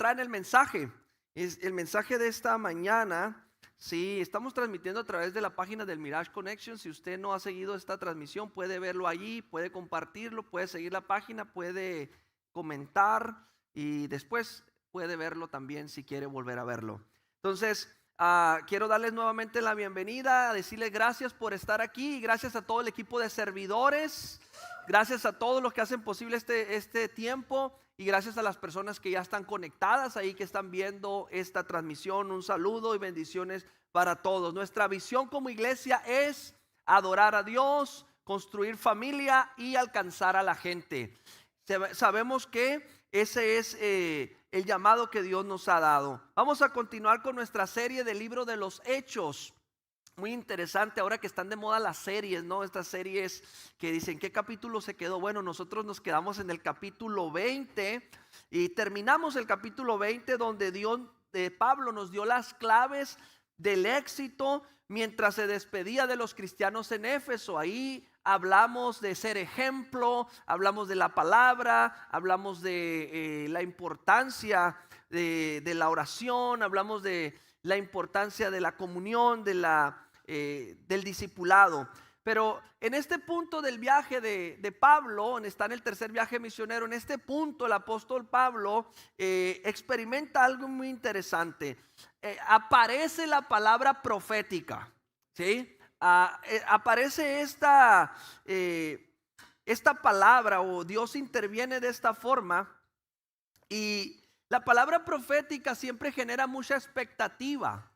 entrar en el mensaje. Es el mensaje de esta mañana. Sí, estamos transmitiendo a través de la página del Mirage Connection. Si usted no ha seguido esta transmisión, puede verlo allí, puede compartirlo, puede seguir la página, puede comentar y después puede verlo también si quiere volver a verlo. Entonces, quiero darles nuevamente la bienvenida, decirles gracias por estar aquí y gracias a todo el equipo de servidores, gracias a todos los que hacen posible este tiempo y gracias a las personas que ya están conectadas ahí, que están viendo esta transmisión. Un saludo y bendiciones para todos. Nuestra visión como iglesia es adorar a Dios, construir familia y alcanzar a la gente. Sabemos que ese es el llamado que Dios nos ha dado. Vamos a continuar con nuestra serie del libro de los Hechos. Muy interesante ahora que están de moda las series, ¿no? Estas series que dicen, ¿qué capítulo se quedó? Bueno, nosotros nos quedamos en el capítulo 20 y terminamos el capítulo 20 donde Pablo nos dio las claves del éxito mientras se despedía de los cristianos en Éfeso. Ahí hablamos de ser ejemplo, hablamos de la palabra, hablamos de la importancia de la oración, hablamos de la importancia de la comunión, del discipulado. Pero en este punto del viaje de Pablo, está en el tercer viaje misionero, en este punto el apóstol Pablo experimenta algo muy interesante. Aparece la palabra profética, ¿sí? Aparece esta palabra, o Dios interviene de esta forma, y la palabra profética siempre genera mucha expectativa.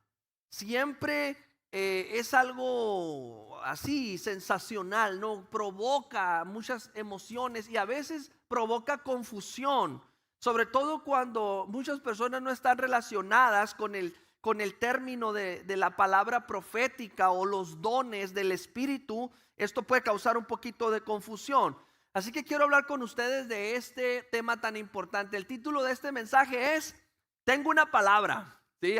Siempre es algo así sensacional, ¿no? Provoca muchas emociones y a veces provoca confusión, sobre todo cuando muchas personas no están relacionadas con el término de la palabra profética o los dones del Espíritu. Esto puede causar un poquito de confusión. Así que quiero hablar con ustedes de este tema tan importante. El título de este mensaje es Tengo una palabra. ¿Sí?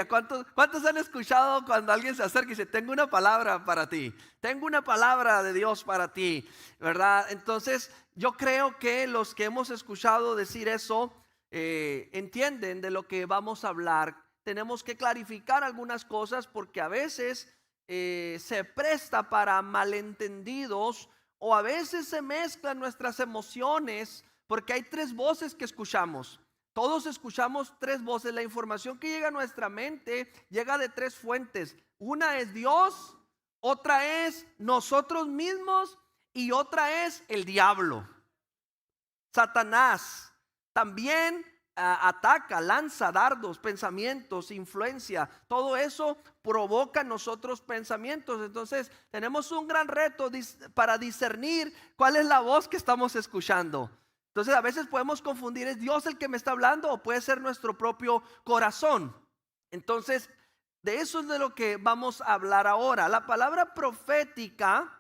¿Cuántos han escuchado cuando alguien se acerca y dice, tengo una palabra para ti? Tengo una palabra de Dios para ti, ¿verdad? Entonces, yo creo que los que hemos escuchado decir eso entienden de lo que vamos a hablar. Tenemos que clarificar algunas cosas porque a veces se presta para malentendidos o a veces se mezclan nuestras emociones porque hay tres voces que escuchamos. Todos escuchamos tres voces. La información que llega a nuestra mente llega de tres fuentes. Una es Dios, otra es nosotros mismos y otra es el diablo. Satanás también ataca, lanza dardos, pensamientos, influencia. Todo eso provoca en nosotros pensamientos. Entonces tenemos un gran reto para discernir cuál es la voz que estamos escuchando. Entonces a veces podemos confundir, ¿es Dios el que me está hablando o puede ser nuestro propio corazón? Entonces de eso es de lo que vamos a hablar ahora. La palabra profética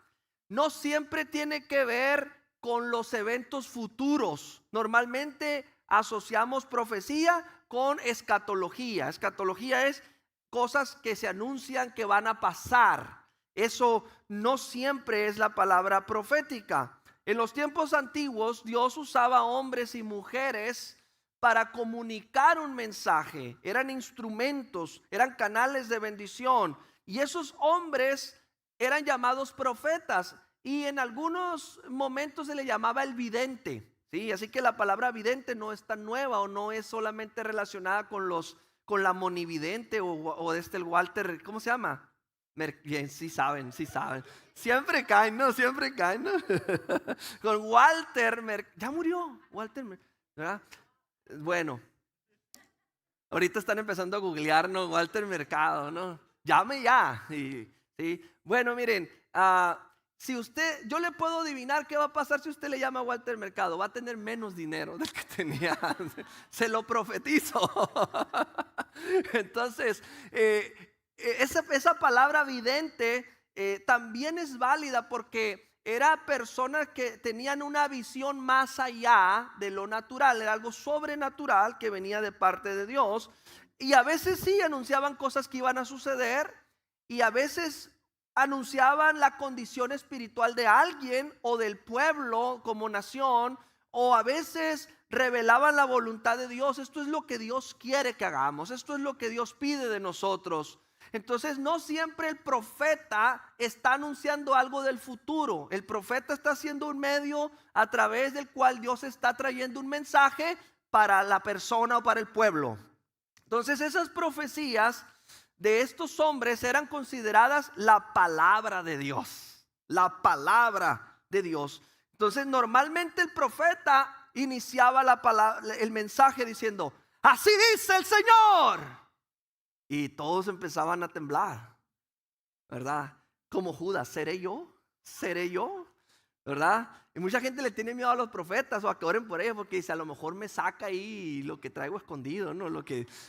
no siempre tiene que ver con los eventos futuros. Normalmente asociamos profecía con escatología. Escatología es cosas que se anuncian que van a pasar. Eso no siempre es la palabra profética. En los tiempos antiguos, Dios usaba hombres y mujeres para comunicar un mensaje. Eran instrumentos, eran canales de bendición. Y esos hombres eran llamados profetas. Y en algunos momentos se le llamaba el vidente. ¿Sí? Así que la palabra vidente no es tan nueva o no es solamente relacionada con la monividente o el Walter, ¿cómo se llama? Bien, sí saben. Siempre caen, ¿no? Con Walter, ya murió Walter, ¿verdad? Bueno, ahorita están empezando a googlear, ¿no? Walter Mercado, ¿no? Llame ya. ¿Sí? Bueno, miren, yo le puedo adivinar qué va a pasar si usted le llama a Walter Mercado. Va a tener menos dinero del que tenía. Se lo profetizo. Entonces, esa palabra vidente también es válida porque era personas que tenían una visión más allá de lo natural. Era algo sobrenatural que venía de parte de Dios. Y a veces sí anunciaban cosas que iban a suceder y a veces anunciaban la condición espiritual de alguien o del pueblo como nación o a veces revelaban la voluntad de Dios. Esto es lo que Dios quiere que hagamos, esto es lo que Dios pide de nosotros. Entonces no siempre el profeta está anunciando algo del futuro. El profeta está siendo un medio a través del cual Dios está trayendo un mensaje para la persona o para el pueblo. Entonces esas profecías de estos hombres eran consideradas la palabra de Dios. La palabra de Dios. Entonces normalmente el profeta iniciaba el mensaje diciendo: así dice el Señor. Y todos empezaban a temblar, ¿verdad? Como Judas, ¿seré yo? ¿Seré yo? ¿Verdad? Y mucha gente le tiene miedo a los profetas o a que oren por ellos porque dice: a lo mejor me saca ahí lo que traigo escondido, ¿no?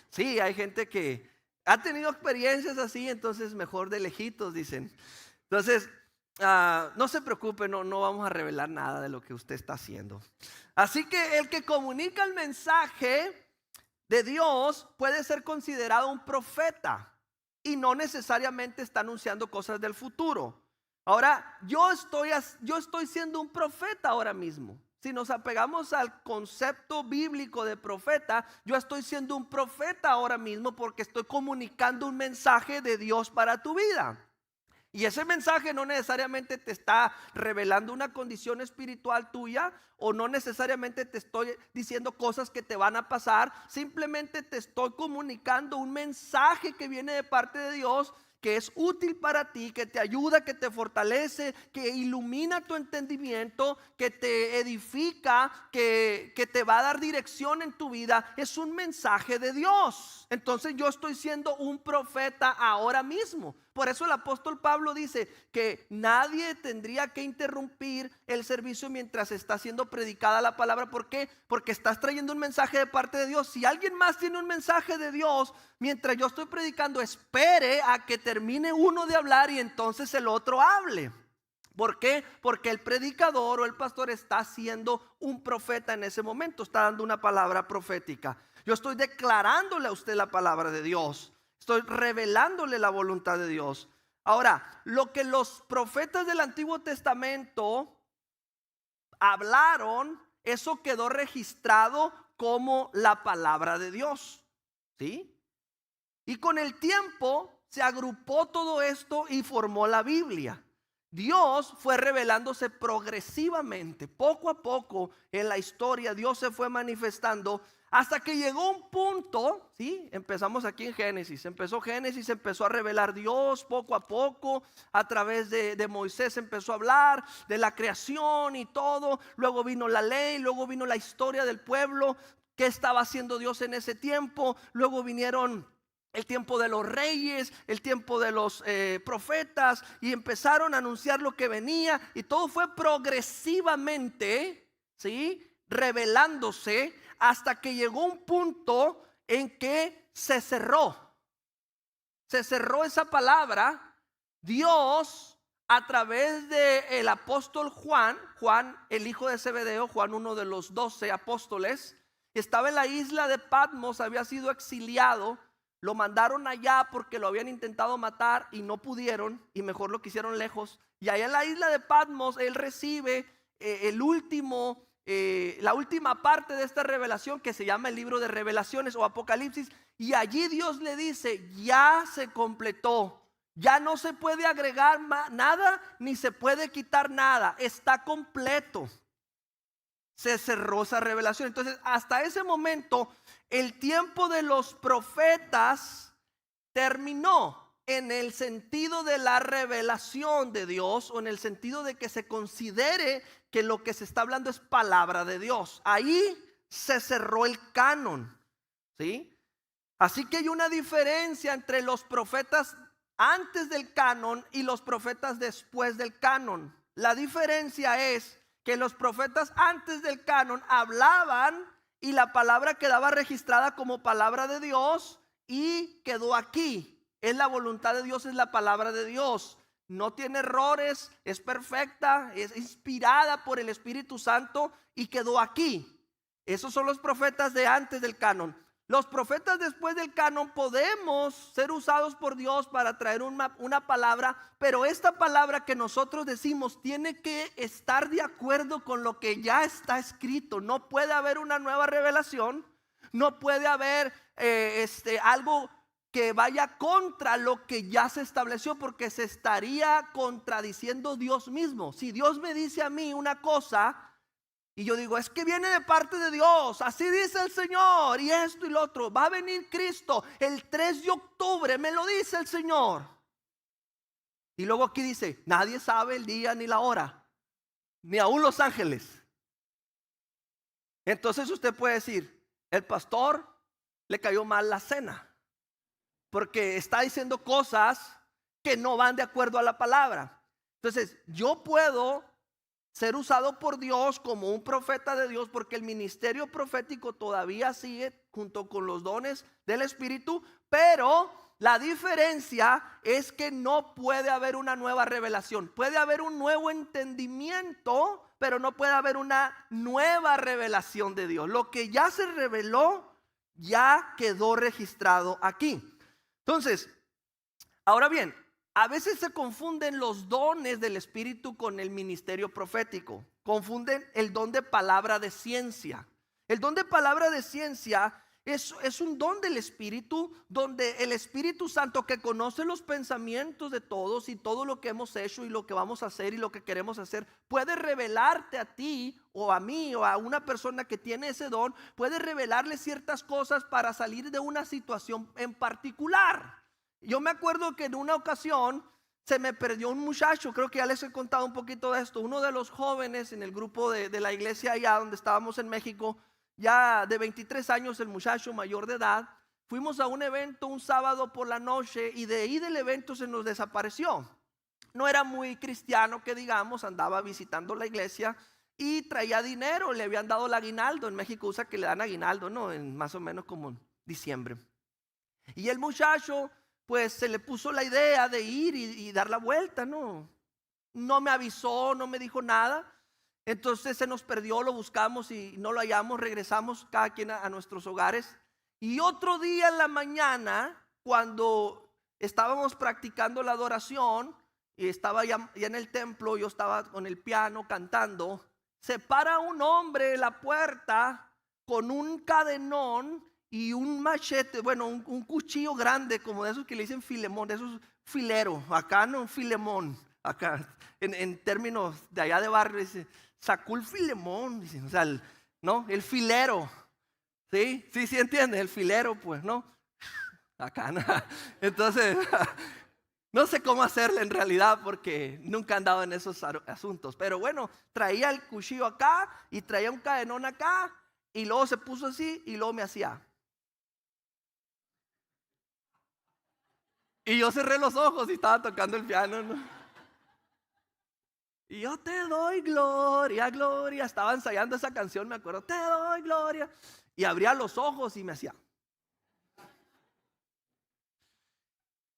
Sí, hay gente que ha tenido experiencias así, entonces mejor de lejitos, dicen. Entonces, no se preocupe, no vamos a revelar nada de lo que usted está haciendo. Así que el que comunica el mensaje de Dios puede ser considerado un profeta y no necesariamente está anunciando cosas del futuro. Ahora, yo estoy siendo un profeta ahora mismo. Si nos apegamos al concepto bíblico de profeta, yo estoy siendo un profeta ahora mismo porque estoy comunicando un mensaje de Dios para tu vida. Y ese mensaje no necesariamente te está revelando una condición espiritual tuya, o no necesariamente te estoy diciendo cosas que te van a pasar. Simplemente te estoy comunicando un mensaje que viene de parte de Dios, que es útil para ti, que te ayuda, que te fortalece, que ilumina tu entendimiento, que te edifica, que te va a dar dirección en tu vida. Es un mensaje de Dios. Entonces yo estoy siendo un profeta ahora mismo. Por eso el apóstol Pablo dice que nadie tendría que interrumpir el servicio mientras está siendo predicada la palabra. ¿Por qué? Porque estás trayendo un mensaje de parte de Dios. Si alguien más tiene un mensaje de Dios mientras yo estoy predicando, espere a que termine uno de hablar y entonces el otro hable. ¿Por qué? Porque el predicador o el pastor está siendo un profeta en ese momento, está dando una palabra profética. Yo estoy declarándole a usted la palabra de Dios. Estoy revelándole la voluntad de Dios. Ahora, lo que los profetas del Antiguo Testamento hablaron, eso quedó registrado como la palabra de Dios. ¿Sí? Y con el tiempo se agrupó todo esto y formó la Biblia. Dios fue revelándose progresivamente, poco a poco en la historia. Dios se fue manifestando hasta que llegó un punto, ¿sí? Empezamos aquí en Génesis. Empezó a revelar Dios poco a poco. A través de Moisés empezó a hablar de la creación y todo. Luego vino la ley, luego vino la historia del pueblo. ¿Qué estaba haciendo Dios en ese tiempo? Luego vinieron el tiempo de los reyes, el tiempo de los profetas, y empezaron a anunciar lo que venía, y todo fue progresivamente, ¿sí?, revelándose hasta que llegó un punto en que se cerró esa palabra. Dios, a través del apóstol Juan, el hijo de Zebedeo, Juan, uno de los 12 apóstoles, estaba en la isla de Patmos, había sido exiliado. Lo mandaron allá porque lo habían intentado matar y no pudieron, y mejor lo quisieron lejos. Y allá en la isla de Patmos él recibe la última parte de esta revelación, que se llama el libro de Revelaciones o Apocalipsis. Y allí Dios le dice: ya se completó, ya no se puede agregar nada ni se puede quitar nada, está completo. Se cerró esa revelación. Entonces, hasta ese momento, el tiempo de los profetas terminó en el sentido de la revelación de Dios, o en el sentido de que se considere que lo que se está hablando es palabra de Dios. Ahí se cerró el canon, ¿sí? Así que hay una diferencia entre los profetas antes del canon y los profetas después del canon. La diferencia es que los profetas antes del canon hablaban y la palabra quedaba registrada como palabra de Dios y quedó aquí. Es la voluntad de Dios, es la palabra de Dios. No tiene errores, es perfecta, es inspirada por el Espíritu Santo y quedó aquí. Esos son los profetas de antes del canon. Los profetas después del canon podemos ser usados por Dios para traer una palabra, pero esta palabra que nosotros decimos tiene que estar de acuerdo con lo que ya está escrito. No puede haber una nueva revelación, no puede haber algo que vaya contra lo que ya se estableció, porque se estaría contradiciendo Dios mismo. Si Dios me dice a mí una cosa y yo digo, es que viene de parte de Dios, así dice el Señor, y esto y lo otro, va a venir Cristo el 3 de octubre, me lo dice el Señor. Y luego aquí dice, nadie sabe el día ni la hora, ni aún los ángeles. Entonces usted puede decir, el pastor le cayó mal la cena, porque está diciendo cosas que no van de acuerdo a la palabra. Entonces yo puedo ser usado por Dios como un profeta de Dios, porque el ministerio profético todavía sigue junto con los dones del Espíritu, pero la diferencia es que no puede haber una nueva revelación. Puede haber un nuevo entendimiento, pero no puede haber una nueva revelación de Dios. Lo que ya se reveló ya quedó registrado aquí. Entonces, ahora bien, a veces se confunden los dones del Espíritu con el ministerio profético. Confunden el don de palabra de ciencia. El don de palabra de ciencia es un don del Espíritu, donde el Espíritu Santo, que conoce los pensamientos de todos y todo lo que hemos hecho y lo que vamos a hacer y lo que queremos hacer, puede revelarte a ti o a mí o a una persona que tiene ese don, puede revelarle ciertas cosas para salir de una situación en particular. Yo me acuerdo que en una ocasión se me perdió un muchacho, creo que ya les he contado un poquito de esto, uno de los jóvenes en el grupo de la iglesia allá donde estábamos en México, ya de 23 años, el muchacho mayor de edad. Fuimos a un evento un sábado por la noche y de ahí del evento se nos desapareció. No era muy cristiano que digamos, andaba visitando la iglesia y traía dinero, le habían dado el aguinaldo. En México usa que le dan aguinaldo, ¿no? En más o menos como en diciembre. Y el muchacho pues se le puso la idea de ir y dar la vuelta, ¿no? No me avisó, no me dijo nada. Entonces se nos perdió, lo buscamos y no lo hallamos, regresamos cada quien a nuestros hogares. Y otro día en la mañana, cuando estábamos practicando la adoración y estaba ya en el templo, yo estaba con el piano cantando, se para un hombre en la puerta con un cadenón y un machete, bueno, un cuchillo grande, como de esos que le dicen filemón, de esos fileros, acá no, un filemón, acá, en términos de allá de barrio, dice, sacó el filemón, dice, o sea, ¿no? El filero, ¿sí? Sí, sí entiende, el filero, pues, ¿no? Acá, ¿no? Entonces, no sé cómo hacerle en realidad porque nunca he andado en esos asuntos, pero bueno, traía el cuchillo acá y traía un cadenón acá y luego se puso así y luego me hacía. Y yo cerré los ojos y estaba tocando el piano, ¿no? Y yo te doy gloria, gloria. Estaba ensayando esa canción, me acuerdo. Te doy gloria. Y abría los ojos y me hacía.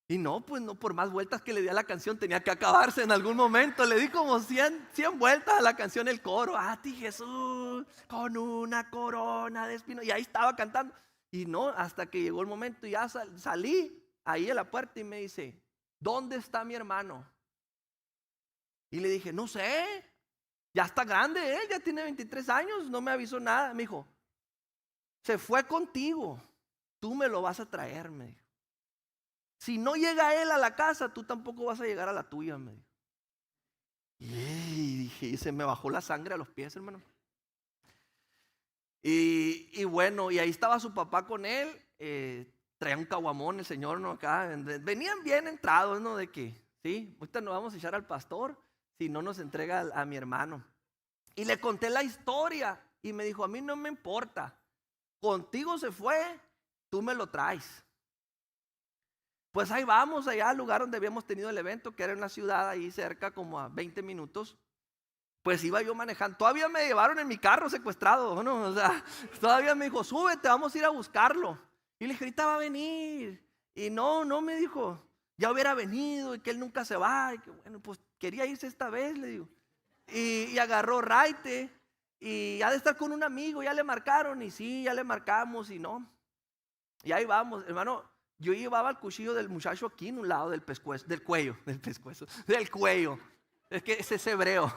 Y no, pues no, por más vueltas que le di a la canción tenía que acabarse en algún momento. Le di como 100 vueltas a la canción, el coro. A ti Jesús, con una corona de espinos. Y ahí estaba cantando. Y no, hasta que llegó el momento y ya salí ahí a la puerta y me dice, ¿dónde está mi hermano? Y le dije, no sé, ya está grande él, ya tiene 23 años, no me avisó nada. Me dijo, se fue contigo, tú me lo vas a traer, me dijo. Si no llega él a la casa, tú tampoco vas a llegar a la tuya, me dijo. Y dije, y se me bajó la sangre a los pies, hermano. Y bueno, y ahí estaba su papá con él, traía un caguamón el señor, ¿no? Acá, venían bien entrados, ¿no? De que, sí, ahorita nos vamos a echar al pastor si no nos entrega a mi hermano. Y le conté la historia y me dijo, a mí no me importa, contigo se fue, tú me lo traes. Pues ahí vamos allá al lugar donde habíamos tenido el evento, que era en una ciudad ahí cerca, como a 20 minutos. Pues iba yo manejando, todavía me llevaron en mi carro secuestrado, ¿no? O sea, todavía me dijo, súbete, vamos a ir a buscarlo. Y le dije, ahorita va a venir. Y no me dijo, ya hubiera venido y que él nunca se va. Y que bueno, pues quería irse esta vez, le digo. Y agarró raite y ha de estar con un amigo, ya le marcaron y sí, ya le marcamos y no. Y ahí vamos, hermano. Yo llevaba el cuchillo del muchacho aquí en un lado del pescuezo, del cuello, del cuello. Es que ese es hebreo.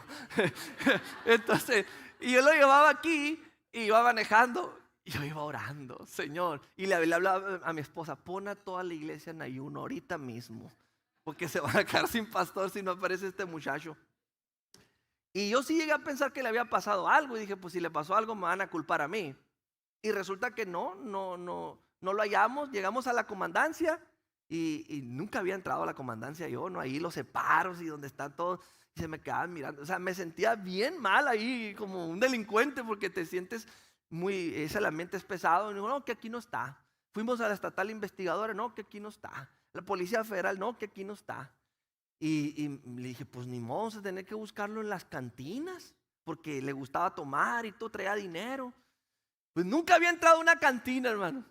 Entonces, y yo lo llevaba aquí y iba manejando. Y yo iba orando, Señor. Y le hablaba a mi esposa, pon a toda la iglesia en ayuno ahorita mismo. Porque se van a quedar sin pastor si no aparece este muchacho. Y yo sí llegué a pensar que le había pasado algo. Y dije, pues si le pasó algo me van a culpar a mí. Y resulta que no lo hallamos. Llegamos a la comandancia y nunca había entrado a la comandancia yo, ¿no? Ahí los separos y donde están todos. Y se me quedaban mirando. O sea, me sentía bien mal ahí, como un delincuente, porque te sientes muy, la mente es pesado. Y digo, no, que aquí no está. Fuimos a la estatal investigadora, no, que aquí no está. La policía federal, no, que aquí no está. Y le dije, pues ni modo, vamos a tener que buscarlo en las cantinas, porque le gustaba tomar y todo, traía dinero. Pues nunca había entrado a una cantina, hermano.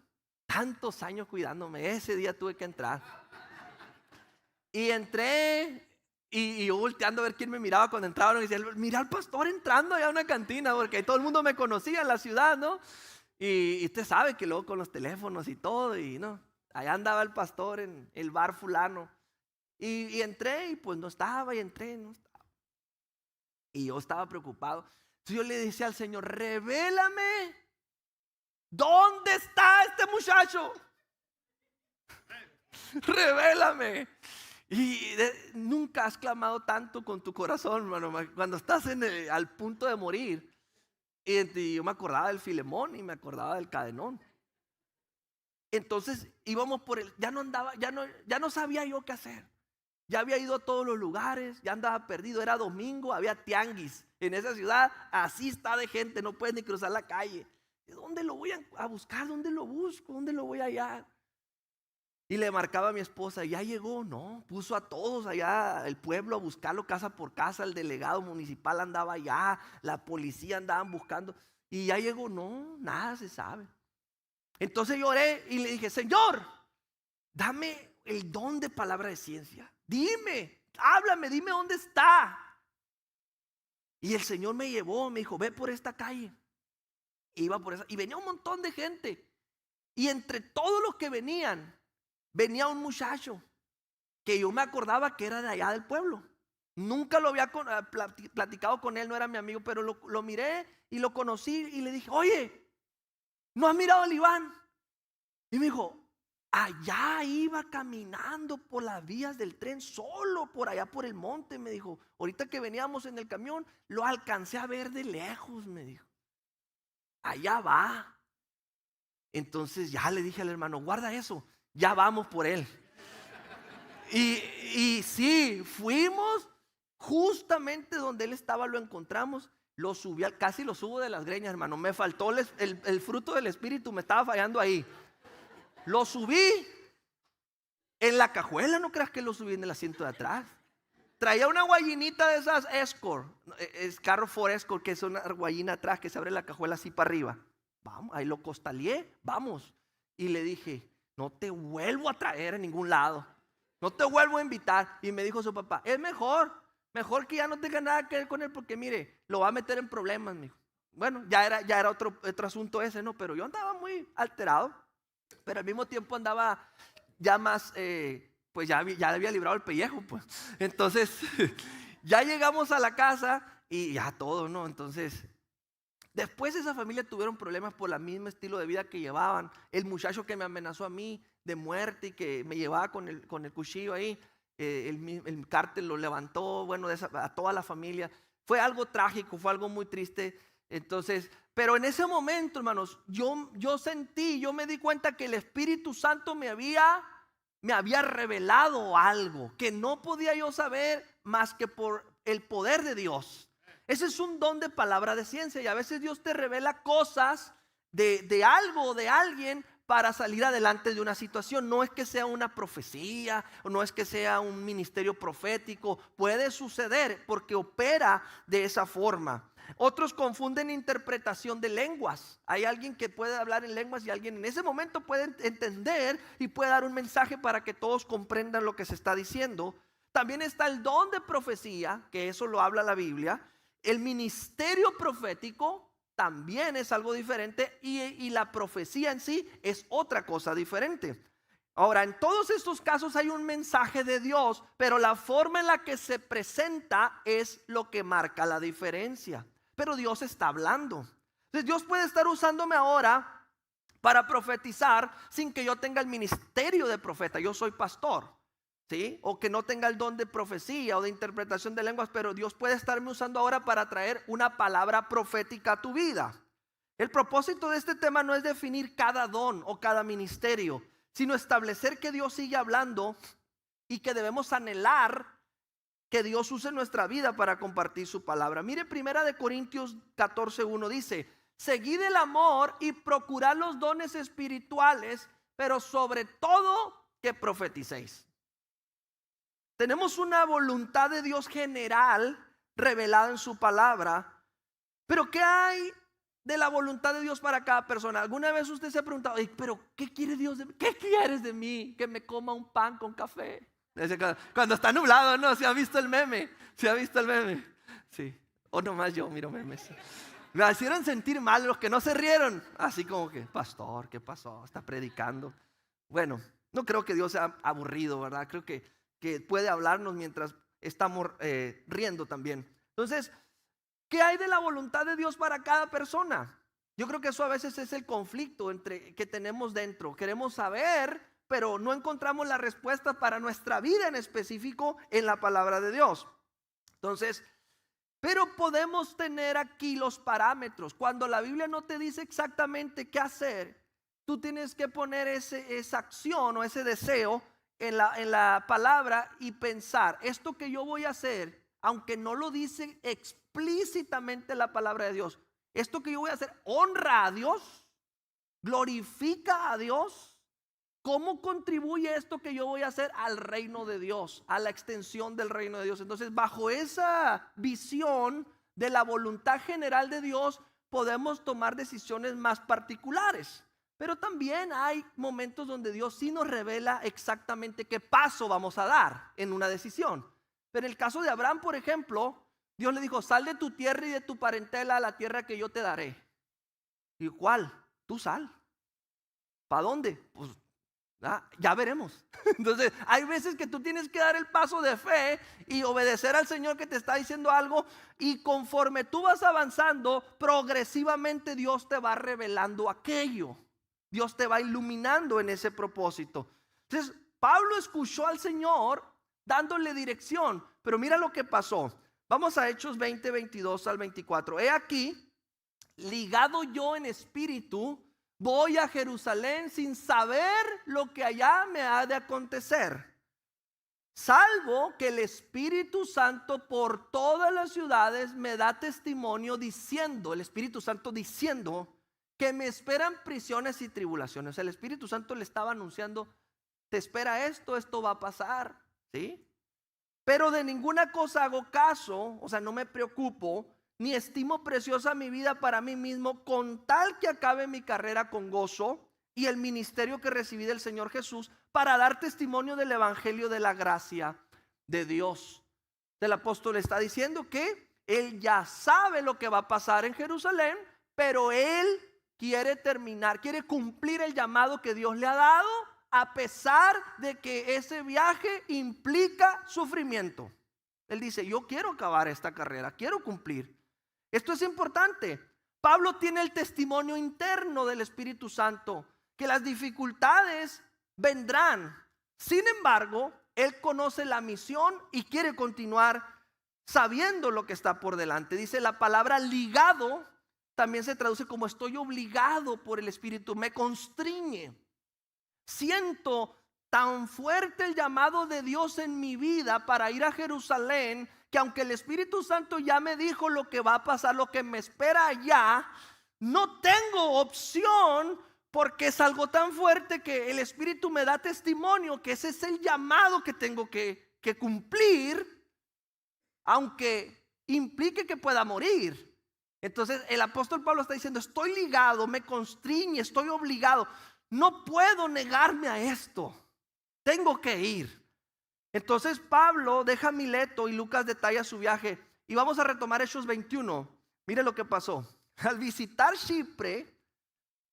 Tantos años cuidándome, ese día tuve que entrar. Y entré, y yo volteando a ver quién me miraba cuando entraba, y decía, mira al pastor entrando allá a una cantina, porque todo el mundo me conocía en la ciudad, ¿no? Y usted sabe que luego con los teléfonos y todo, y no, allá andaba el pastor en el bar fulano. Y entré y pues no estaba, y entré, no estaba. Y yo estaba preocupado. Entonces yo le decía al Señor, revélame, ¿dónde está este muchacho? Revélame. Y nunca has clamado tanto con tu corazón, hermano, cuando estás al punto de morir. Y yo me acordaba del Filemón y me acordaba del cadenón. Entonces íbamos por ya no andaba, ya no sabía yo qué hacer. Ya había ido a todos los lugares, ya andaba perdido, era domingo, había tianguis en esa ciudad, así está de gente, no puedes ni cruzar la calle. ¿Dónde lo voy a buscar? ¿Dónde lo busco? ¿Dónde lo voy a hallar? Y le marcaba a mi esposa, ya llegó, no, puso a todos allá, el pueblo a buscarlo casa por casa, el delegado municipal andaba allá, la policía andaban buscando, y ya llegó, no, nada se sabe. Entonces lloré y le dije, Señor, dame el don de palabra de ciencia. Dime, háblame, dime dónde está. Y el Señor me llevó, me dijo, ve por esta calle. Iba por esa, y venía un montón de gente. Y entre todos los que venían, venía un muchacho que yo me acordaba que era de allá del pueblo. Nunca lo había platicado con él, no era mi amigo, pero lo miré y lo conocí y le dije, oye, ¿no has mirado al Iván? Y me dijo, allá iba caminando por las vías del tren, solo por allá por el monte, me dijo. Ahorita que veníamos en el camión, lo alcancé a ver de lejos, me dijo. Allá va. Entonces ya le dije al hermano, guarda eso, ya vamos por él. Y sí, fuimos justamente donde él estaba, lo encontramos. Lo subí, casi lo subo de las greñas, hermano. Me faltó el fruto del espíritu, me estaba fallando ahí. Lo subí en la cajuela, no creas que lo subí en el asiento de atrás. Traía una guayinita de esas Escort, es carro Ford Escort, que es una guayina atrás que se abre la cajuela así para arriba. Vamos, ahí lo costaleé, vamos. Y le dije, no te vuelvo a traer a ningún lado, no te vuelvo a invitar. Y me dijo su papá, es mejor que ya no tenga nada que ver con él, porque mire, lo va a meter en problemas, mijo. Bueno, ya era otro asunto ese, ¿no? Pero yo andaba muy alterado. Pero al mismo tiempo andaba ya más, pues ya había librado el pellejo, pues. Entonces, ya llegamos a la casa y ya todo, ¿no? Entonces, después esa familia tuvieron problemas por el mismo estilo de vida que llevaban. El muchacho que me amenazó a mí de muerte y que me llevaba con el cuchillo ahí, el cártel lo levantó, bueno, a toda la familia. Fue algo trágico, fue algo muy triste. Entonces, pero en ese momento, hermanos, yo sentí, yo me di cuenta que el Espíritu Santo me había revelado algo que no podía yo saber más que por el poder de Dios. Ese es un don de palabra de ciencia, y a veces Dios te revela cosas de algo o de alguien para salir adelante de una situación. No es que sea una profecía, o no es que sea un ministerio profético. Puede suceder porque opera de esa forma. Otros confunden interpretación de lenguas. Hay alguien que puede hablar en lenguas y alguien en ese momento puede entender y puede dar un mensaje para que todos comprendan lo que se está diciendo. También está el don de profecía, que eso lo habla la Biblia. El ministerio profético, también es algo diferente y la profecía en sí es otra cosa diferente. Ahora, en todos estos casos hay un mensaje de Dios, pero la forma en la que se presenta es lo que marca la diferencia. Pero Dios está hablando. Entonces Dios puede estar usándome ahora para profetizar sin que yo tenga el ministerio de profeta. Yo soy pastor, ¿sí? O que no tenga el don de profecía o de interpretación de lenguas, pero Dios puede estarme usando ahora para traer una palabra profética a tu vida. El propósito de este tema no es definir cada don o cada ministerio, sino establecer que Dios sigue hablando y que debemos anhelar que Dios use nuestra vida para compartir su palabra. Mire, 1 Corintios 14:1 dice: seguid el amor y procurad los dones espirituales, pero sobre todo que profeticéis. Tenemos una voluntad de Dios general revelada en su palabra, pero ¿qué hay de la voluntad de Dios para cada persona? ¿Alguna vez usted se ha preguntado, pero qué quiere Dios de mí? ¿Qué quieres de mí? Que me coma un pan con café. Cuando está nublado, ¿no? ¿Se ha visto el meme? ¿Se ha visto el meme? Sí. O nomás yo miro memes. Me hicieron sentir mal los que no se rieron. Así como que, pastor, ¿qué pasó? Está predicando. Bueno, no creo que Dios sea aburrido, ¿verdad? Creo que puede hablarnos mientras estamos riendo también. Entonces, ¿qué hay de la voluntad de Dios para cada persona? Yo creo que eso a veces es el conflicto que tenemos dentro. Queremos saber, pero no encontramos la respuesta para nuestra vida en específico en la palabra de Dios. Entonces, pero podemos tener aquí los parámetros. Cuando la Biblia no te dice exactamente qué hacer, tú tienes que poner esa acción o ese deseo en la palabra y pensar, esto que yo voy a hacer, aunque no lo dice explícitamente la palabra de Dios, esto que yo voy a hacer honra a Dios, glorifica a Dios. ¿Cómo contribuye esto que yo voy a hacer al reino de Dios, a la extensión del reino de Dios? Entonces, bajo esa visión de la voluntad general de Dios, podemos tomar decisiones más particulares. Pero también hay momentos donde Dios sí nos revela exactamente qué paso vamos a dar en una decisión. Pero en el caso de Abraham, por ejemplo, Dios le dijo: sal de tu tierra y de tu parentela a la tierra que yo te daré. ¿Y cuál? Tú sal. ¿Para dónde? Pues ya veremos. Entonces hay veces que tú tienes que dar el paso de fe y obedecer al Señor que te está diciendo algo, y conforme tú vas avanzando, progresivamente Dios te va revelando aquello. Dios te va iluminando en ese propósito. Entonces Pablo escuchó al Señor dándole dirección, pero mira lo que pasó. Vamos a Hechos 20, 22 al 24. He aquí, ligado yo en espíritu, voy a Jerusalén sin saber lo que allá me ha de acontecer, salvo que el Espíritu Santo por todas las ciudades me da testimonio diciendo, el Espíritu Santo diciendo, que me esperan prisiones y tribulaciones. El Espíritu Santo le estaba anunciando: te espera esto, esto va a pasar, ¿sí? Pero de ninguna cosa hago caso, o sea, no me preocupo, ni estimo preciosa mi vida para mí mismo, con tal que acabe mi carrera con gozo y el ministerio que recibí del Señor Jesús, para dar testimonio del evangelio de la gracia de Dios. El apóstol está diciendo que él ya sabe lo que va a pasar en Jerusalén, pero él quiere cumplir el llamado que Dios le ha dado, a pesar de que ese viaje implica sufrimiento. Él dice: yo quiero acabar esta carrera, quiero cumplir. Esto es importante. Pablo tiene el testimonio interno del Espíritu Santo, que las dificultades vendrán. Sin embargo, él conoce la misión y quiere continuar sabiendo lo que está por delante. Dice la palabra ligado, también se traduce como estoy obligado por el Espíritu, me constriñe. Siento tan fuerte el llamado de Dios en mi vida para ir a Jerusalén, que aunque el Espíritu Santo ya me dijo lo que va a pasar, lo que me espera allá, no tengo opción, porque es algo tan fuerte que el Espíritu me da testimonio que ese es el llamado que tengo que cumplir, aunque implique que pueda morir. Entonces el apóstol Pablo está diciendo: estoy ligado, me constriñe, estoy obligado, no puedo negarme a esto, tengo que ir. Entonces Pablo deja Mileto y Lucas detalla su viaje, y vamos a retomar Hechos 21. Mire lo que pasó. al visitar Chipre,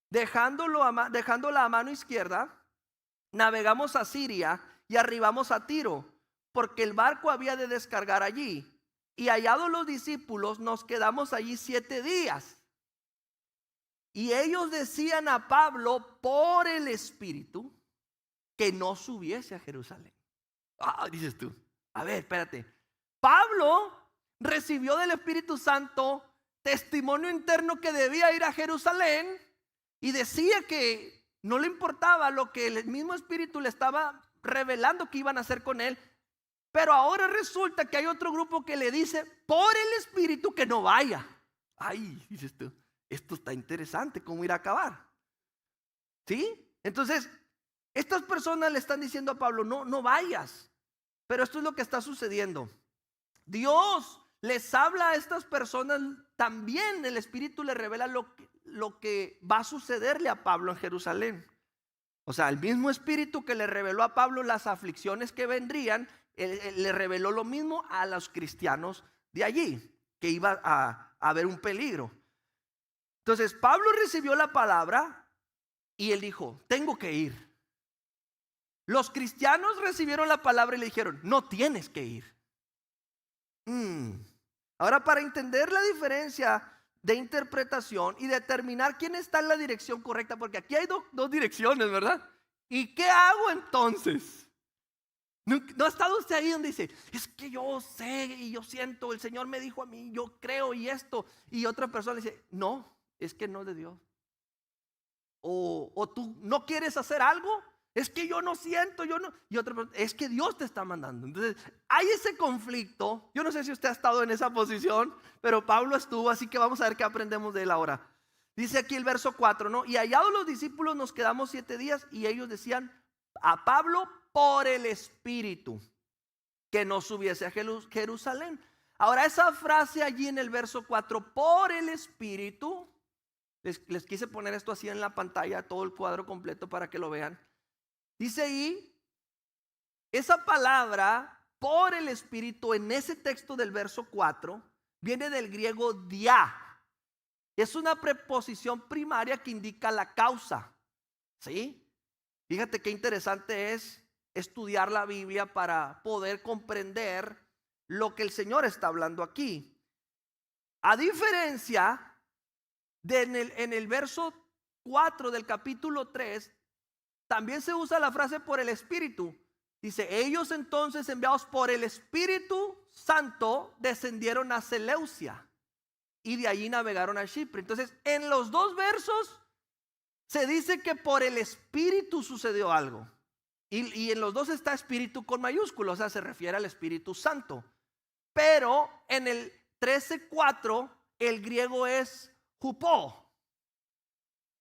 dejándola a mano izquierda, navegamos a Siria y arribamos a Tiro, porque el barco había de descargar allí. Y hallados los discípulos, nos quedamos allí 7 días. Y ellos decían a Pablo por el Espíritu que no subiese a Jerusalén. Dices tú, a ver, espérate. Pablo recibió del Espíritu Santo testimonio interno que debía ir a Jerusalén y decía que no le importaba lo que el mismo Espíritu le estaba revelando que iban a hacer con él. Pero ahora resulta que hay otro grupo que le dice por el Espíritu que no vaya. Dices tú, esto está interesante, ¿cómo ir a acabar? ¿Sí? Entonces, estas personas le están diciendo a Pablo, no vayas. Pero esto es lo que está sucediendo. Dios les habla a estas personas, también el Espíritu le revela lo que va a sucederle a Pablo en Jerusalén. O sea, el mismo Espíritu que le reveló a Pablo las aflicciones que vendrían, le reveló lo mismo a los cristianos de allí, que iba a haber un peligro. Entonces Pablo recibió la palabra y él dijo, tengo que ir. Los cristianos recibieron la palabra y le dijeron, no tienes que ir. Ahora, para entender la diferencia de interpretación y determinar quién está en la dirección correcta, porque aquí hay dos direcciones, ¿verdad? ¿Y qué hago entonces? ¿No ha estado usted ahí donde dice, es que yo sé y yo siento, el Señor me dijo a mí, yo creo y esto, y otra persona dice, no, es que no es de Dios? O tú no quieres hacer algo, es que yo no siento, yo no, y otra persona, es que Dios te está mandando. Entonces hay ese conflicto. Yo no sé si usted ha estado en esa posición, pero Pablo estuvo, así que vamos a ver qué aprendemos de él ahora. Dice aquí el verso 4, ¿no? Y hallados los discípulos nos quedamos 7 días y ellos decían a Pablo por el Espíritu que no subiese a Jerusalén. Ahora esa frase allí en el verso 4, por el Espíritu, les quise poner esto así en la pantalla, todo el cuadro completo para que lo vean. Dice ahí, esa palabra por el Espíritu en ese texto del verso 4 viene del griego dia. Es una preposición primaria que indica la causa. ¿Sí? Fíjate qué interesante es estudiar la Biblia para poder comprender lo que el Señor está hablando aquí. A diferencia de en el verso 4 del capítulo 3, también se usa la frase por el Espíritu. Dice, ellos entonces enviados por el Espíritu Santo descendieron a Seleucia y de allí navegaron a Chipre. Entonces, en los dos versos se dice que por el Espíritu sucedió algo. Y en los dos está Espíritu con mayúsculas, o sea, se refiere al Espíritu Santo. Pero en el 13:4 el griego es hupó.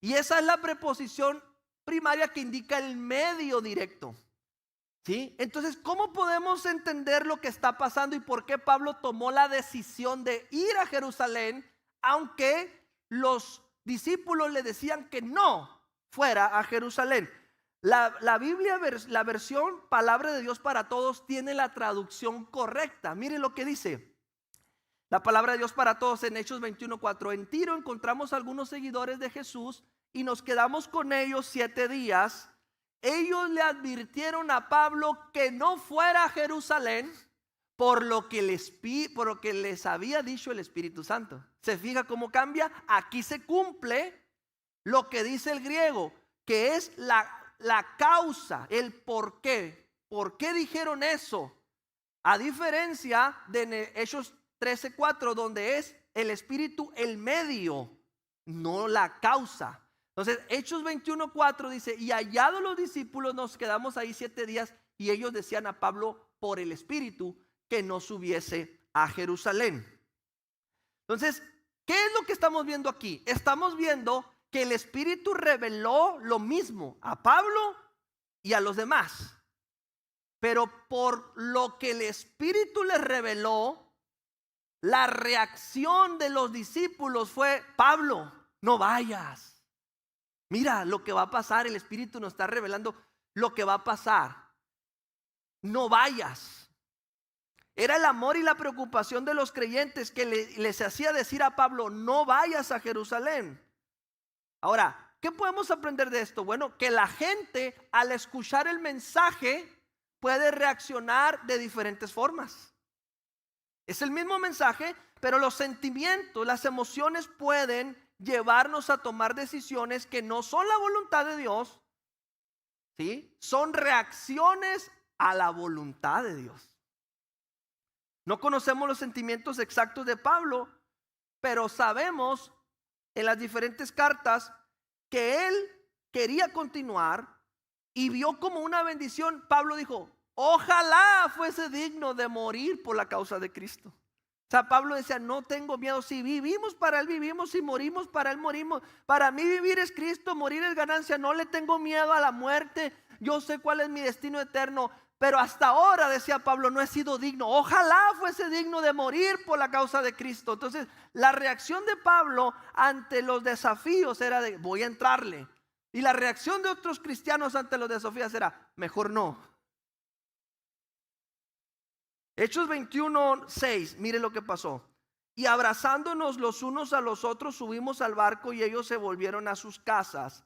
Y esa es la preposición primaria que indica el medio directo. ¿Sí? Entonces, ¿cómo podemos entender lo que está pasando y por qué Pablo tomó la decisión de ir a Jerusalén, aunque los discípulos le decían que no fuera a Jerusalén? La Biblia, la versión Palabra de Dios para Todos, tiene la traducción correcta. Mire lo que dice la Palabra de Dios para Todos en Hechos 21:4. En Tiro encontramos algunos seguidores de Jesús y nos quedamos con ellos 7 días. Ellos le advirtieron a Pablo que no fuera a Jerusalén por lo que les había dicho el Espíritu Santo. ¿Se fija cómo cambia? Aquí se cumple lo que dice el griego, que es la causa, el por qué. ¿Por qué dijeron eso? A diferencia de Hechos 13:4, donde es el Espíritu el medio, no la causa. Entonces, Hechos 21:4 dice, y hallados los discípulos nos quedamos ahí 7 días y ellos decían a Pablo por el Espíritu que no subiese a Jerusalén. Entonces, ¿qué es lo que estamos viendo aquí? Estamos viendo que el Espíritu reveló lo mismo a Pablo y a los demás. Pero por lo que el Espíritu les reveló, la reacción de los discípulos fue, Pablo, no vayas. Mira lo que va a pasar, el Espíritu nos está revelando lo que va a pasar. No vayas. Era el amor y la preocupación de los creyentes que les hacía decir a Pablo: no vayas a Jerusalén. Ahora, ¿qué podemos aprender de esto? Bueno, que la gente al escuchar el mensaje puede reaccionar de diferentes formas. Es el mismo mensaje, pero los sentimientos, las emociones pueden llevarnos a tomar decisiones que no son la voluntad de Dios, ¿sí? Son reacciones a la voluntad de Dios. No conocemos los sentimientos exactos de Pablo, pero sabemos en las diferentes cartas que él quería continuar y vio como una bendición. Pablo dijo: ojalá fuese digno de morir por la causa de Cristo. O sea, Pablo decía: no tengo miedo. Si vivimos, para él vivimos. Si morimos, para él morimos. Para mí vivir es Cristo, morir es ganancia. No le tengo miedo a la muerte. Yo sé cuál es mi destino eterno. Pero hasta ahora, decía Pablo, no he sido digno. Ojalá fuese digno de morir por la causa de Cristo. Entonces, la reacción de Pablo ante los desafíos era de: voy a entrarle. Y la reacción de otros cristianos ante los desafíos era: mejor no. Hechos 21:6, mire lo que pasó. Y abrazándonos los unos a los otros, subimos al barco y ellos se volvieron a sus casas.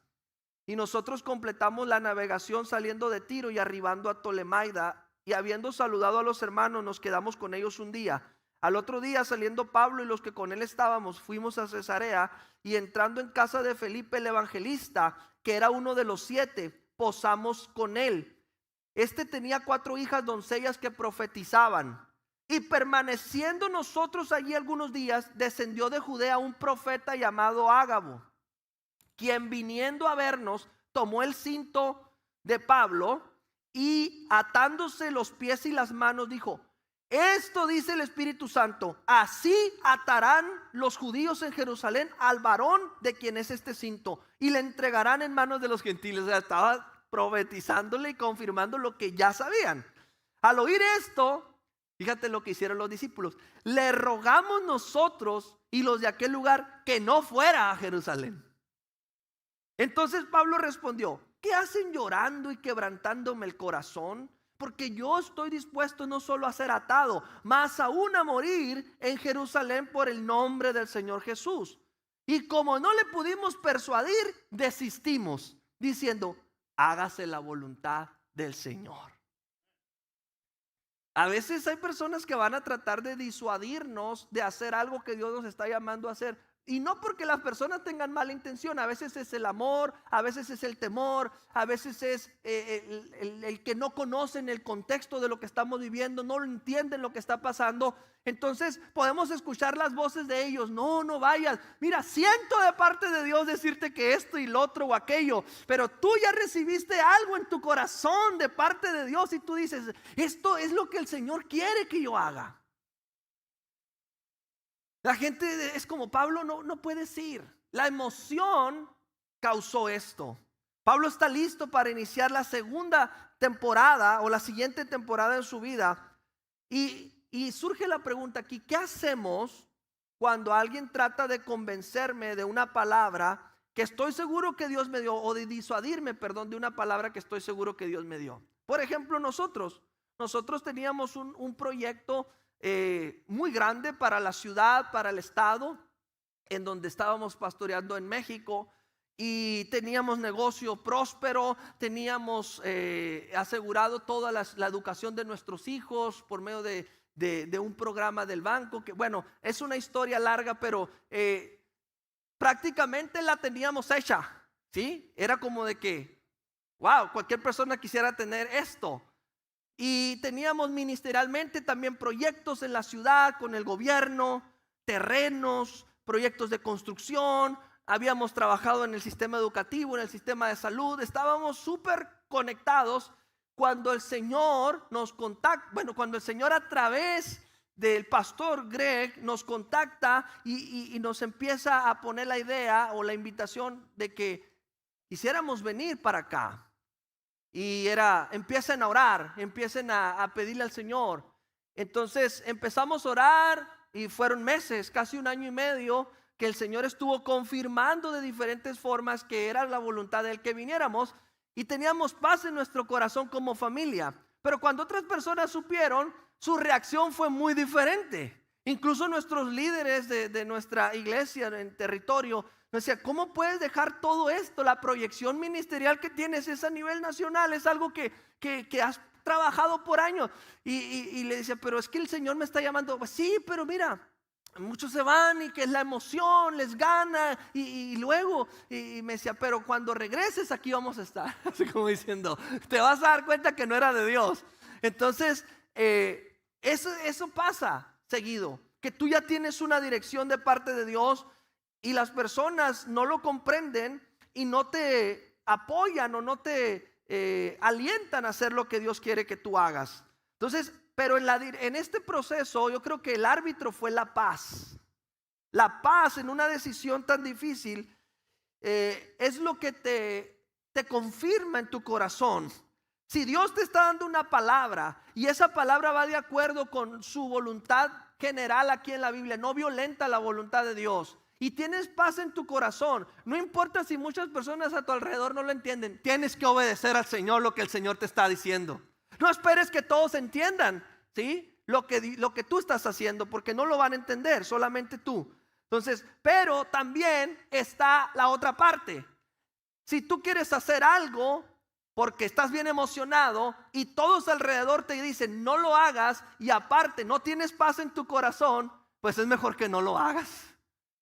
Y nosotros completamos la navegación saliendo de Tiro y arribando a Tolemaida. Y habiendo saludado a los hermanos, nos quedamos con ellos un día. Al otro día, saliendo Pablo y los que con él estábamos, fuimos a Cesarea. Y entrando en casa de Felipe el evangelista, que era uno de los 7, posamos con él. Este tenía 4 hijas doncellas que profetizaban. Y permaneciendo nosotros allí algunos días, descendió de Judea un profeta llamado Ágabo, quien viniendo a vernos tomó el cinto de Pablo y atándose los pies y las manos dijo: esto dice el Espíritu Santo, así atarán los judíos en Jerusalén al varón de quien es este cinto y le entregarán en manos de los gentiles. O sea, estaba profetizándole y confirmando lo que ya sabían. Al oír esto, fíjate lo que hicieron los discípulos: le rogamos nosotros y los de aquel lugar que no fuera a Jerusalén. Entonces Pablo respondió: ¿qué hacen llorando y quebrantándome el corazón? Porque yo estoy dispuesto no solo a ser atado, mas aún a morir en Jerusalén por el nombre del Señor Jesús. Y como no le pudimos persuadir, desistimos, diciendo: hágase la voluntad del Señor. A veces hay personas que van a tratar de disuadirnos de hacer algo que Dios nos está llamando a hacer. Y no porque las personas tengan mala intención. A veces es el amor, a veces es el temor, a veces es el que no conocen el contexto de lo que estamos viviendo, no entienden lo que está pasando. Entonces podemos escuchar las voces de ellos: no, no vayas. Mira, siento de parte de Dios decirte que esto y lo otro o aquello, pero tú ya recibiste algo en tu corazón de parte de Dios y tú dices: esto es lo que el Señor quiere que yo haga. La gente es como Pablo: no puedes ir. La emoción causó esto. Pablo está listo para iniciar la segunda temporada o la siguiente temporada en su vida. Y surge la pregunta aquí: ¿qué hacemos cuando alguien trata de convencerme de una palabra que estoy seguro que Dios me dio, o de disuadirme, de una palabra que estoy seguro que Dios me dio? Por ejemplo, nosotros teníamos un proyecto muy grande para la ciudad, para el estado en donde estábamos pastoreando en México, y teníamos negocio próspero, teníamos asegurado toda la educación de nuestros hijos por medio de un programa del banco, que bueno, es una historia larga, pero prácticamente la teníamos hecha, ¿sí? Era como de que, wow, cualquier persona quisiera tener esto. Y teníamos ministerialmente también proyectos en la ciudad con el gobierno, terrenos, proyectos de construcción. Habíamos trabajado en el sistema educativo, en el sistema de salud. Estábamos súper conectados cuando el Señor nos contacta. Bueno, cuando el Señor a través del pastor Greg nos contacta y nos empieza a poner la idea o la invitación de que quisiéramos venir para acá. Y era: empiecen a orar, empiecen a pedirle al Señor. Entonces empezamos a orar y fueron meses, casi 1 año y medio, que el Señor estuvo confirmando de diferentes formas que era la voluntad de Él que viniéramos, y teníamos paz en nuestro corazón como familia. Pero cuando otras personas supieron, su reacción fue muy diferente. Incluso nuestros líderes de nuestra iglesia en territorio nos decían: ¿cómo puedes dejar todo esto? La proyección ministerial que tienes es a nivel nacional, es algo que has trabajado por años. Y le decía: pero es que el Señor me está llamando. Pues sí, pero mira, muchos se van y que es la emoción, les gana y luego, y me decía: pero cuando regreses aquí vamos a estar. Así como diciendo, te vas a dar cuenta que no era de Dios. Entonces, eso pasa seguido, que tú ya tienes una dirección de parte de Dios y las personas no lo comprenden y no te apoyan o no te alientan a hacer lo que Dios quiere que tú hagas. Entonces, pero en este proceso yo creo que el árbitro fue la paz. La paz en una decisión tan difícil es lo que te confirma en tu corazón. Si Dios te está dando una palabra y esa palabra va de acuerdo con su voluntad general aquí en la Biblia, no violenta la voluntad de Dios, y tienes paz en tu corazón, no importa si muchas personas a tu alrededor no lo entienden, tienes que obedecer al Señor lo que el Señor te está diciendo. No esperes que todos entiendan, ¿sí? Lo que tú estás haciendo, porque no lo van a entender, solamente tú. Entonces, pero también está la otra parte. Si tú quieres hacer algo porque estás bien emocionado y todos alrededor te dicen no lo hagas, y aparte no tienes paz en tu corazón, pues es mejor que no lo hagas.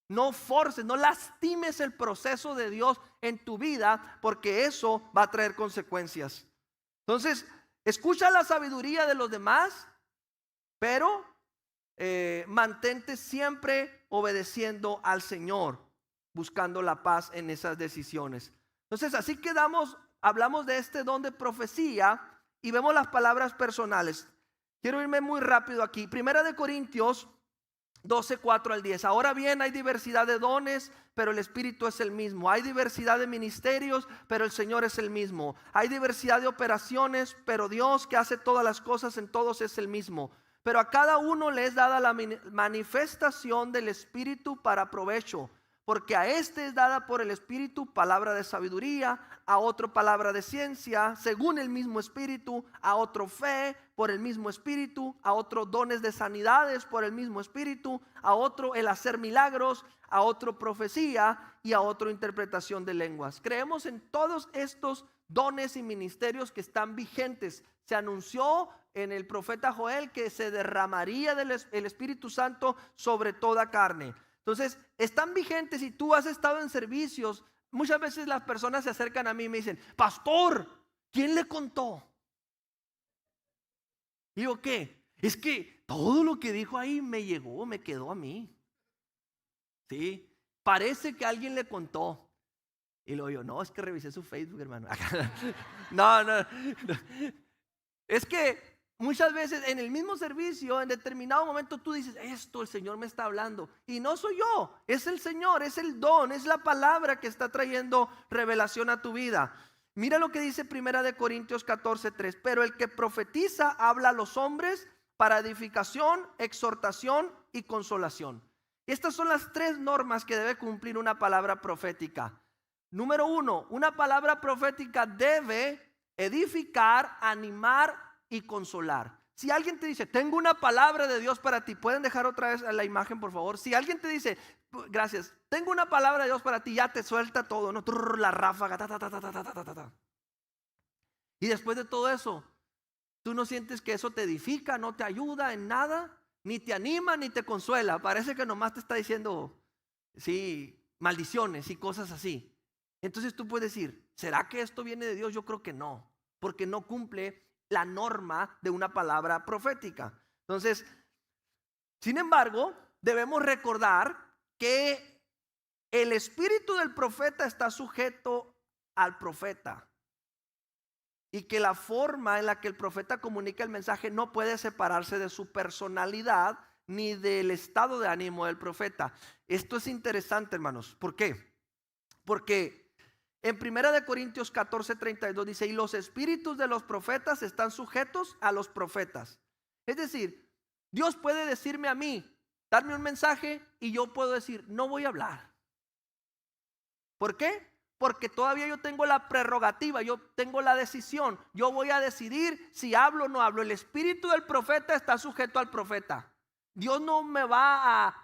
No forces, no lastimes el proceso de Dios en tu vida, porque eso va a traer consecuencias. Entonces, escucha la sabiduría de los demás, pero mantente siempre obedeciendo al Señor, buscando la paz en esas decisiones. Entonces, así hablamos de este don de profecía y vemos las palabras personales. Quiero irme muy rápido aquí. Primera de Corintios 12, 4 al 10. Ahora bien, hay diversidad de dones, pero el Espíritu es el mismo. Hay diversidad de ministerios, pero el Señor es el mismo. Hay diversidad de operaciones, pero Dios, que hace todas las cosas en todos, es el mismo. Pero a cada uno le es dada la manifestación del Espíritu para provecho. Porque a este es dada por el Espíritu palabra de sabiduría, a otro palabra de ciencia, según el mismo Espíritu, a otro fe por el mismo Espíritu, a otro dones de sanidades por el mismo Espíritu, a otro el hacer milagros, a otro profecía y a otro interpretación de lenguas. Creemos en todos estos dones y ministerios que están vigentes. Se anunció en el profeta Joel que se derramaría el Espíritu Santo sobre toda carne. Entonces, están vigentes y tú has estado en servicios. Muchas veces las personas se acercan a mí y me dicen: pastor, ¿quién le contó? Digo, ¿qué? Es que todo lo que dijo ahí me quedó a mí. Sí, parece que alguien le contó. Y luego yo: no, es que revisé su Facebook, hermano. No. Es que muchas veces en el mismo servicio, en determinado momento tú dices: esto el Señor me está hablando. Y no soy yo, es el Señor, es el don, es la palabra que está trayendo revelación a tu vida. Mira lo que dice Primera de Corintios 14, 3. Pero el que profetiza habla a los hombres para edificación, exhortación y consolación. Estas son las tres normas que debe cumplir una palabra profética. Número uno, una palabra profética debe edificar, animar y consolar. Si alguien te dice: tengo una palabra de Dios para ti, pueden dejar otra vez la imagen, por favor. Si alguien te dice: gracias, tengo una palabra de Dios para ti, ya te suelta todo, ¿no? La ráfaga, y después de todo eso, tú no sientes que eso te edifica, no te ayuda en nada, ni te anima, ni te consuela. Parece que nomás te está diciendo, sí, maldiciones y cosas así. Entonces tú puedes decir: ¿será que esto viene de Dios? Yo creo que no, porque no cumple la norma de una palabra profética. Entonces, sin embargo, debemos recordar que el espíritu del profeta está sujeto al profeta, y que la forma en la que el profeta comunica el mensaje no puede separarse de su personalidad ni del estado de ánimo del profeta. Esto es interesante, hermanos. ¿Por qué? Porque en 1 Corintios 14:32 dice: y los espíritus de los profetas están sujetos a los profetas. Es decir, Dios puede decirme a mí, darme un mensaje, y yo puedo decir: no voy a hablar. ¿Por qué? porque todavía yo tengo la prerrogativa, yo tengo la decisión. Yo voy a decidir si hablo o no hablo. El espíritu del profeta está sujeto al profeta. Dios no me va a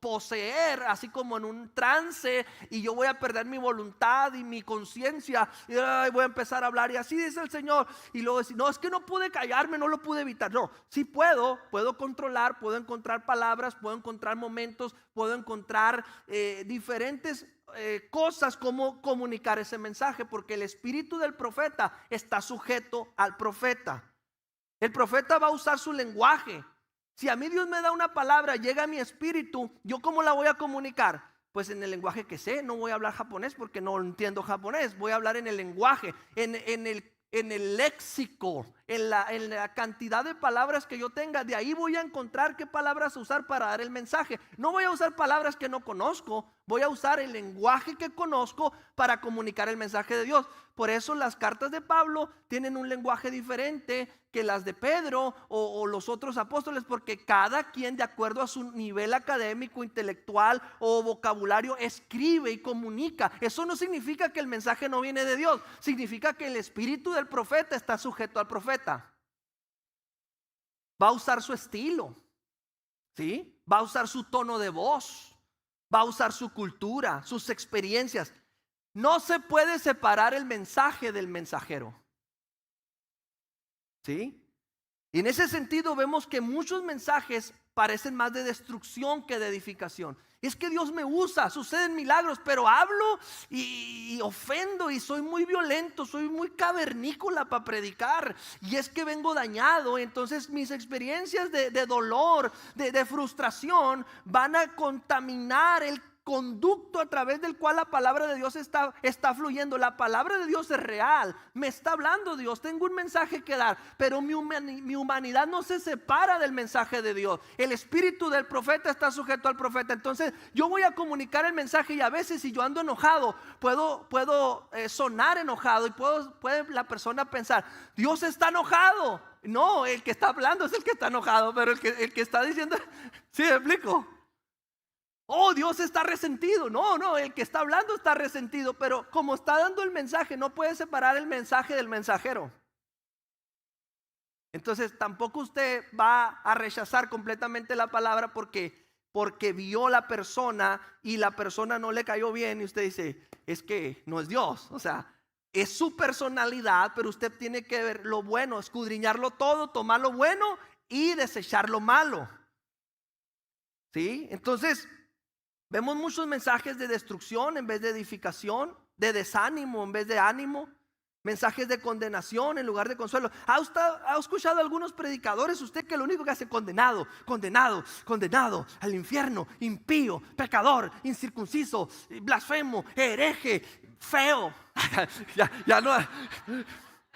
poseer así como en un trance y yo voy a perder mi voluntad y mi conciencia y voy a empezar a hablar y así dice el Señor, y luego decir, no, es que no pude callarme, no lo pude evitar. No, sí puedo controlar, puedo encontrar palabras, puedo encontrar momentos, puedo encontrar diferentes cosas como comunicar ese mensaje, porque el espíritu del profeta está sujeto al profeta. El profeta va a usar su lenguaje. Si a mí Dios me da una palabra, llega a mi espíritu, ¿yo cómo la voy a comunicar? Pues en el lenguaje que sé. No voy a hablar japonés porque no entiendo japonés. Voy a hablar en el lenguaje, en el léxico, en la cantidad de palabras que yo tenga. De ahí voy a encontrar qué palabras usar para dar el mensaje. No voy a usar palabras que no conozco. Voy a usar el lenguaje que conozco para comunicar el mensaje de Dios. Por eso las cartas de Pablo tienen un lenguaje diferente que las de Pedro o los otros apóstoles, porque cada quien, de acuerdo a su nivel académico, intelectual o vocabulario, escribe y comunica. Eso no significa que el mensaje no viene de Dios. Significa que el espíritu del profeta está sujeto al profeta. Va a usar su estilo, ¿sí? Va a usar su tono de voz. Va a usar su cultura, sus experiencias. No se puede separar el mensaje del mensajero. ¿Sí? Y en ese sentido vemos que muchos mensajes parecen más de destrucción que de edificación. Es que Dios me usa, suceden milagros, pero hablo y ofendo y soy muy violento, soy muy cavernícola para predicar. Y es que vengo dañado, entonces mis experiencias de dolor, de frustración van a contaminar el conducto a través del cual la palabra de Dios está fluyendo. La palabra de Dios es real, me está hablando Dios, tengo un mensaje que dar, pero mi humanidad no se separa del mensaje de Dios. El espíritu del profeta está sujeto al profeta. Entonces yo voy a comunicar el mensaje, y a veces si yo ando enojado puedo sonar enojado, y puede la persona pensar, Dios está enojado. No, el que está hablando es el que está enojado, pero el que está diciendo, ¿sí me explico? Oh, Dios está resentido. No, el que está hablando está resentido, pero como está dando el mensaje, no puede separar el mensaje del mensajero. Entonces tampoco usted va a rechazar completamente la palabra porque vio la persona y la persona no le cayó bien, y usted dice, es que no es Dios. O sea, es su personalidad, pero usted tiene que ver lo bueno, escudriñarlo todo, tomar lo bueno y desechar lo malo. ¿Sí? Entonces vemos muchos mensajes de destrucción en vez de edificación, de desánimo en vez de ánimo, mensajes de condenación en lugar de consuelo. ¿Ha escuchado a algunos predicadores usted que lo único que hace es condenado, condenado, condenado al infierno, impío, pecador, incircunciso, blasfemo, hereje, feo?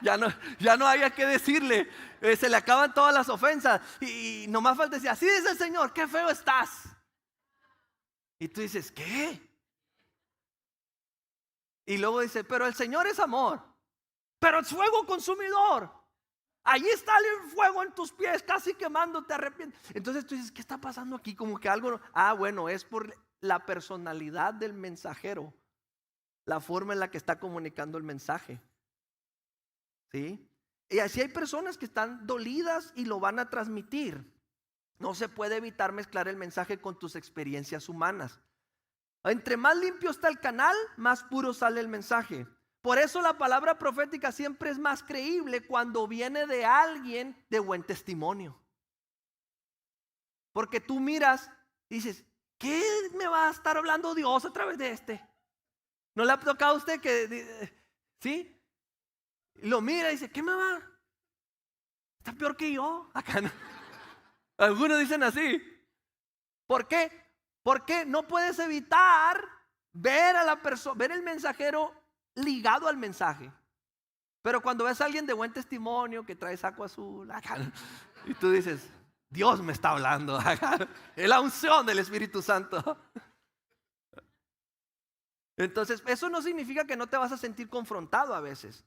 Ya no haya que decirle, se le acaban todas las ofensas y nomás falta decir, así dice el Señor, qué feo estás. Y tú dices, ¿qué? Y luego dice, pero el Señor es amor, pero es fuego consumidor. Allí está el fuego en tus pies, casi quemando, te arrepientes. Entonces tú dices, ¿qué está pasando aquí? Como que algo, bueno, es por la personalidad del mensajero, la forma en la que está comunicando el mensaje. ¿Sí? Y así hay personas que están dolidas y lo van a transmitir. No se puede evitar mezclar el mensaje con tus experiencias humanas. Entre más limpio está el canal, más puro sale el mensaje. Por eso la palabra profética siempre es más creíble cuando viene de alguien de buen testimonio. Porque tú miras y dices, ¿qué me va a estar hablando Dios a través de este? ¿No le ha tocado a usted que, sí? Lo mira y dice, ¿qué me va? Está peor que yo. Acá no. Algunos dicen así. ¿Por qué? Porque no puedes evitar ver a la persona, ver el mensajero ligado al mensaje. Pero cuando ves a alguien de buen testimonio que trae saco azul, acá, y tú dices, Dios me está hablando, acá, es la unción del Espíritu Santo. Entonces, eso no significa que no te vas a sentir confrontado a veces.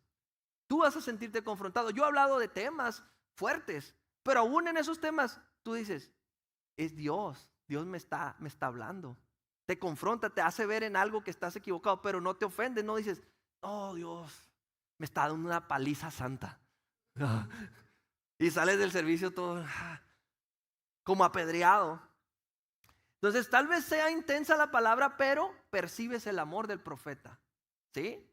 Tú vas a sentirte confrontado. Yo he hablado de temas fuertes, pero aún en esos temas tú dices, es Dios. Dios me está hablando. te confronta, te hace ver en algo que estás equivocado, pero no te ofende, no dices, oh Dios, me está dando una paliza santa. Y sales del servicio todo como apedreado. Entonces tal vez sea intensa la palabra, pero percibes el amor del profeta. ¿Sí?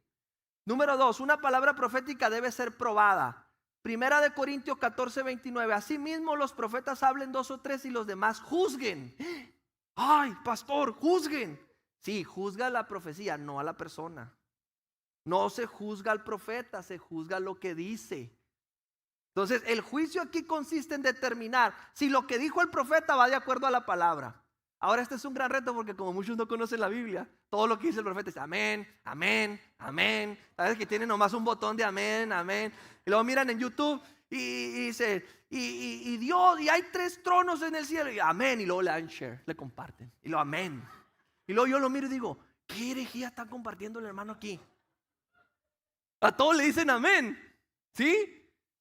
Número 2, una palabra profética debe ser probada. Primera de Corintios 14:29. Asimismo los profetas hablen 2 o 3 y los demás juzguen. Ay, pastor, juzguen. Sí, juzga la profecía, no a la persona. No se juzga al profeta, se juzga lo que dice. Entonces el juicio aquí consiste en determinar si lo que dijo el profeta va de acuerdo a la palabra. Ahora este es un gran reto porque como muchos no conocen la Biblia, todo lo que dice el profeta es amén, amén, amén. Sabes que tiene nomás un botón de amén, amén. Y luego miran en YouTube y dice, y Dios, y hay 3 tronos en el cielo. Y amén, y luego le dan share, le comparten. Y lo amén. Y luego yo lo miro y digo, ¿qué herejía está compartiendo el hermano aquí? A todos le dicen amén, ¿sí?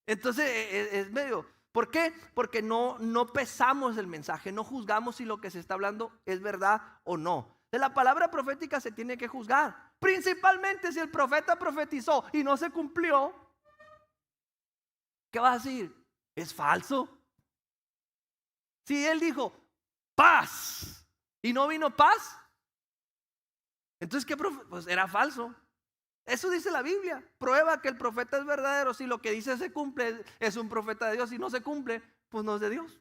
Entonces es medio, ¿por qué? Porque no pesamos el mensaje, no juzgamos si lo que se está hablando es verdad o no. De la palabra profética se tiene que juzgar, principalmente si el profeta profetizó y no se cumplió. ¿Qué vas a decir? ¿Es falso? Si él dijo paz y no vino paz, entonces ¿qué pues era falso. Eso dice la Biblia. Prueba que el profeta es verdadero. Si lo que dice se cumple, es un profeta de Dios. Si no se cumple, pues no es de Dios.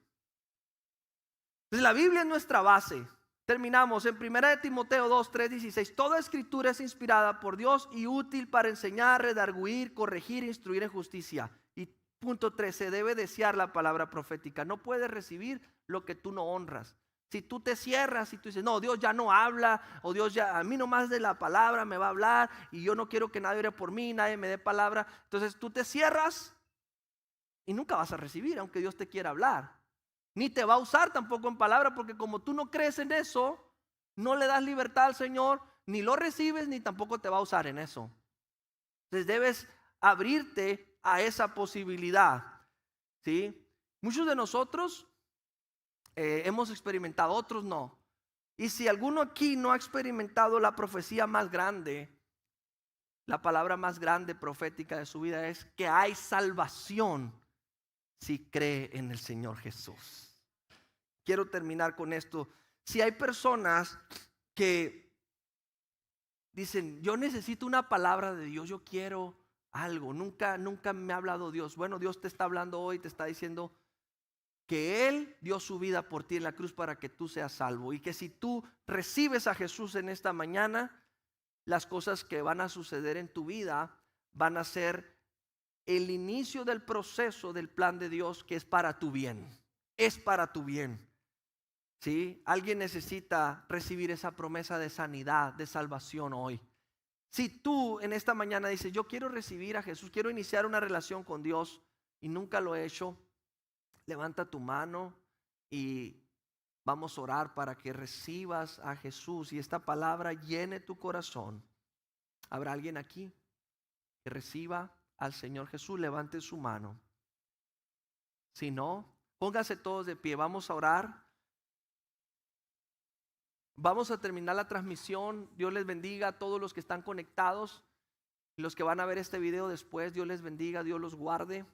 Entonces la Biblia es nuestra base. Terminamos en 1 de Timoteo 2:3-16. Toda escritura es inspirada por Dios y útil para enseñar, redarguir, corregir, instruir en justicia. Y punto 3, se debe desear la palabra profética. No puedes recibir lo que tú no honras. Si tú te cierras y tú dices, no, Dios ya no habla, o Dios ya, a mí nomás de la palabra me va a hablar, y yo no quiero que nadie ore por mí, nadie me dé palabra. Entonces tú te cierras y nunca vas a recibir, aunque Dios te quiera hablar. Ni te va a usar tampoco en palabra, porque como tú no crees en eso, no le das libertad al Señor, ni lo recibes, ni tampoco te va a usar en eso. Entonces debes abrirte a esa posibilidad, ¿sí? Muchos de nosotros hemos experimentado, otros no. Y si alguno aquí no ha experimentado la profecía más grande, la palabra más grande profética de su vida es que hay salvación si cree en el Señor Jesús. Quiero terminar con esto. Si hay personas que dicen, yo necesito una palabra de Dios, yo quiero algo, nunca me ha hablado Dios. Bueno, Dios te está hablando hoy, te está diciendo que Él dio su vida por ti en la cruz para que tú seas salvo, y que si tú recibes a Jesús en esta mañana, las cosas que van a suceder en tu vida van a ser el inicio del proceso del plan de Dios, que es para tu bien. Es para tu bien. ¿Sí? Alguien necesita recibir esa promesa de sanidad, de salvación hoy. Si tú en esta mañana dices, yo quiero recibir a Jesús, quiero iniciar una relación con Dios y nunca lo he hecho, levanta tu mano y vamos a orar para que recibas a Jesús y esta palabra llene tu corazón. ¿Habrá alguien aquí que reciba al Señor Jesús? Levante su mano. Si no, pónganse todos de pie. Vamos a orar. Vamos a terminar la transmisión. Dios les bendiga a todos los que están conectados y los que van a ver este video después. Dios les bendiga, Dios los guarde.